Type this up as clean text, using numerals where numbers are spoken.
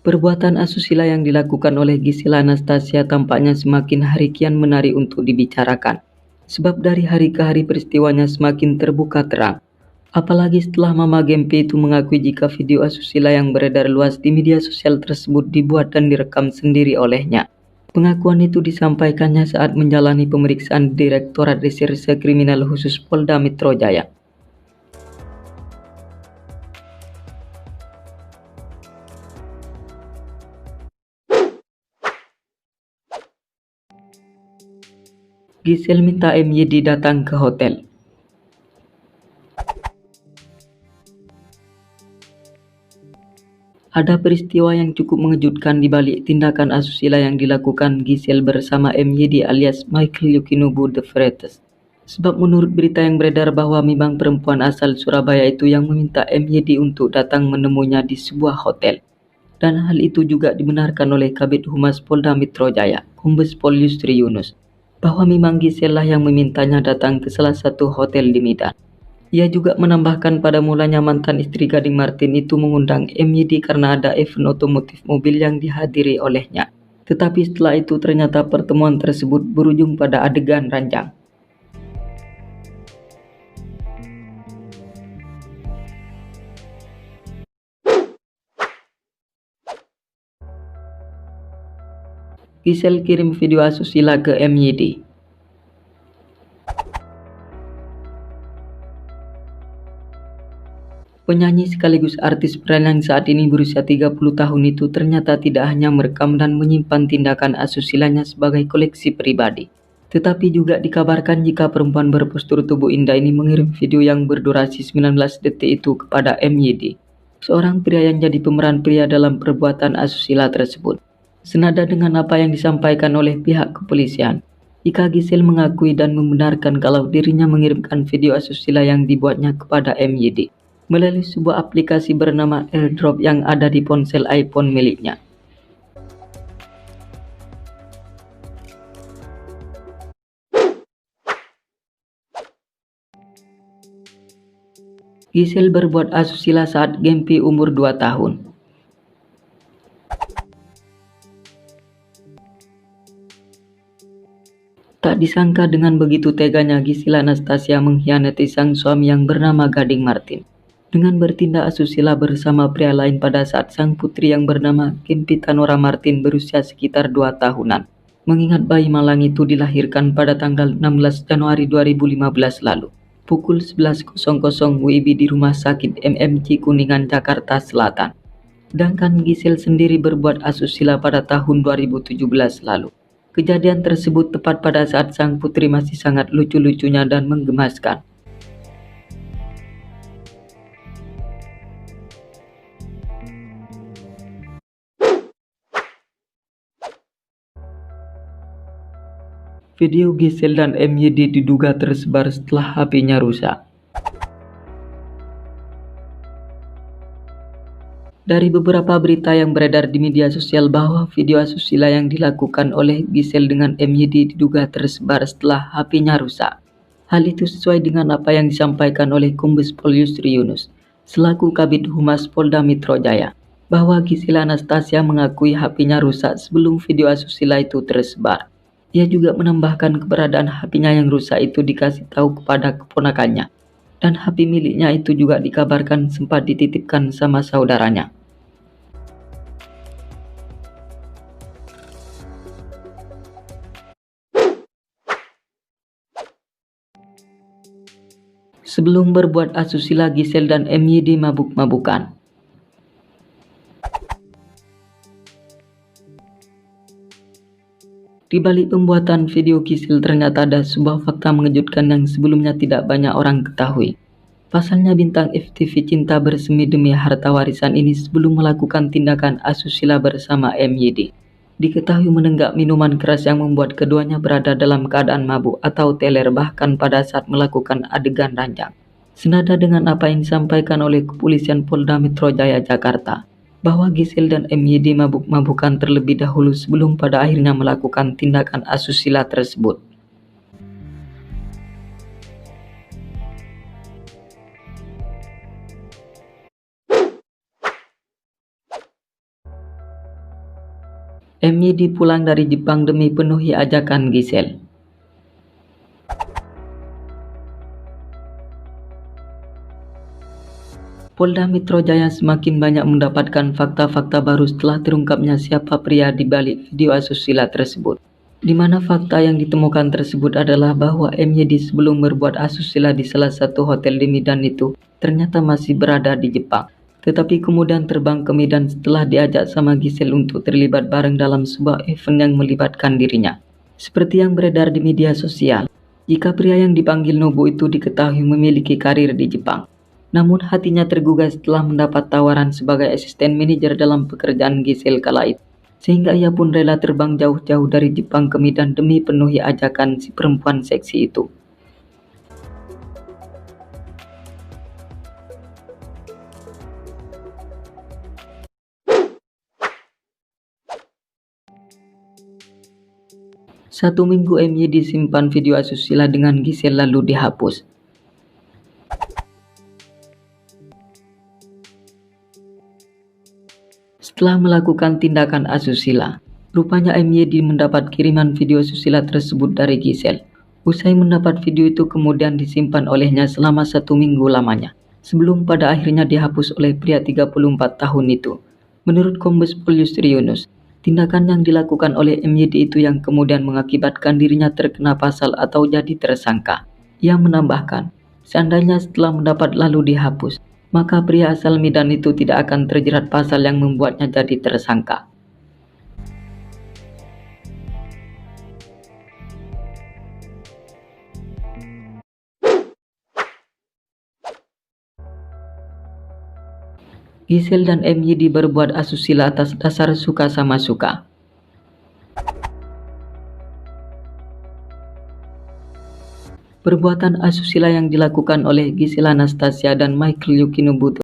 Perbuatan asusila yang dilakukan oleh Gisela Anastasia tampaknya semakin hari kian menarik untuk dibicarakan. Sebab dari hari ke hari peristiwanya semakin terbuka terang. Apalagi setelah Mama Gempi itu mengakui jika video asusila yang beredar luas di media sosial tersebut dibuat dan direkam sendiri olehnya. Pengakuan itu disampaikannya saat menjalani pemeriksaan Direktorat Reserse Kriminal Khusus Polda Metro Jaya. Gisel minta MYD datang ke hotel. Ada peristiwa yang cukup mengejutkan di balik tindakan asusila yang dilakukan Gisel bersama MYD alias Michael Yukinubu de Freitas. Sebab menurut berita yang beredar bahwa memang perempuan asal Surabaya itu yang meminta MYD untuk datang menemuinya di sebuah hotel. Dan hal itu juga dibenarkan oleh Kabid Humas Polda Metro Jaya, Kombes Pol Yusri Yunus, bahwa memang Gisel lah yang memintanya datang ke salah satu hotel di Medan. Ia juga menambahkan pada mulanya mantan istri Gading Martin itu mengundang MYD karena ada event otomotif mobil yang dihadiri olehnya. Tetapi setelah itu ternyata pertemuan tersebut berujung pada adegan ranjang. Gisel kirim video asusila ke MYD. Penyanyi sekaligus artis peran yang saat ini berusia 30 tahun itu ternyata tidak hanya merekam dan menyimpan tindakan asusilanya sebagai koleksi pribadi. Tetapi juga dikabarkan jika perempuan berpostur tubuh indah ini mengirim video yang berdurasi 19 detik itu kepada MYD, seorang pria yang jadi pemeran pria dalam perbuatan asusila tersebut. Senada dengan apa yang disampaikan oleh pihak kepolisian, Ika Gisel mengakui dan membenarkan kalau dirinya mengirimkan video asusila yang dibuatnya kepada MYD melalui sebuah aplikasi bernama AirDrop yang ada di ponsel iPhone miliknya. Gisel berbuat asusila saat Gempi umur 2 tahun. Tak disangka dengan begitu teganya Gisela Anastasia mengkhianati sang suami yang bernama Gading Martin dengan bertindak asusila bersama pria lain pada saat sang putri yang bernama Gempi Tanora Martin berusia sekitar 2 tahunan. Mengingat bayi malang itu dilahirkan pada tanggal 16 Januari 2015 lalu, pukul 11.00 WIB di Rumah Sakit MMC Kuningan, Jakarta Selatan. Sedangkan Gisel sendiri berbuat asusila pada tahun 2017 lalu. Kejadian tersebut tepat pada saat sang putri masih sangat lucu-lucunya dan menggemaskan. Video Gisel dan MYD diduga tersebar setelah HP-nya rusak. Dari beberapa berita yang beredar di media sosial bahwa video asusila yang dilakukan oleh Gisel dengan MYD diduga tersebar setelah HP-nya rusak. Hal itu sesuai dengan apa yang disampaikan oleh Kombes Pol Yusri Yunus, selaku Kabid Humas Polda Metro Jaya, bahwa Gisela Anastasia mengakui HP-nya rusak sebelum video asusila itu tersebar. Ia juga menambahkan keberadaan HP-nya yang rusak itu dikasih tahu kepada keponakannya. Dan HP miliknya itu juga dikabarkan sempat dititipkan sama saudaranya. Sebelum berbuat asusila, Gisel dan MYD mabuk-mabukan. Di balik pembuatan video Gisel ternyata ada sebuah fakta mengejutkan yang sebelumnya tidak banyak orang ketahui. Pasalnya bintang FTV cinta bersemi demi harta warisan ini sebelum melakukan tindakan asusila bersama MYD, diketahui menenggak minuman keras yang membuat keduanya berada dalam keadaan mabuk atau teler bahkan pada saat melakukan adegan ranjang. Senada dengan apa yang disampaikan oleh Kepolisian Polda Metro Jaya Jakarta, bahwa Gisel dan MYD mabuk-mabukan terlebih dahulu sebelum pada akhirnya melakukan tindakan asusila tersebut. MYD pulang dari Jepang demi penuhi ajakan Giselle. Polda Metro Jaya semakin banyak mendapatkan fakta-fakta baru setelah terungkapnya siapa pria di balik video asusila tersebut. Di mana fakta yang ditemukan tersebut adalah bahwa MYD sebelum berbuat asusila di salah satu hotel di Medan itu ternyata masih berada di Jepang. Tetapi kemudian terbang ke Medan setelah diajak sama Giselle untuk terlibat bareng dalam sebuah event yang melibatkan dirinya. Seperti yang beredar di media sosial, jika pria yang dipanggil Nobu itu diketahui memiliki karir di Jepang. Namun hatinya tergugah setelah mendapat tawaran sebagai asisten manajer dalam pekerjaan Giselle kala itu. Sehingga ia pun rela terbang jauh-jauh dari Jepang ke Medan demi penuhi ajakan si perempuan seksi itu. Satu minggu MYD simpan video asusila dengan Giselle lalu dihapus. Setelah melakukan tindakan asusila, rupanya MYD mendapat kiriman video asusila tersebut dari Giselle. Usai mendapat video itu kemudian disimpan olehnya selama 1 minggu lamanya, sebelum pada akhirnya dihapus oleh pria 34 tahun itu. Menurut Kombes Pol Yusri Yunus, tindakan yang dilakukan oleh MYD itu yang kemudian mengakibatkan dirinya terkena pasal atau jadi tersangka. Ia menambahkan, seandainya setelah mendapat lalu dihapus, maka pria asal Medan itu tidak akan terjerat pasal yang membuatnya jadi tersangka. Giselle dan MYD berbuat asusila atas dasar suka sama suka. Perbuatan asusila yang dilakukan oleh Giselle Anastasia dan Michael Yukinobu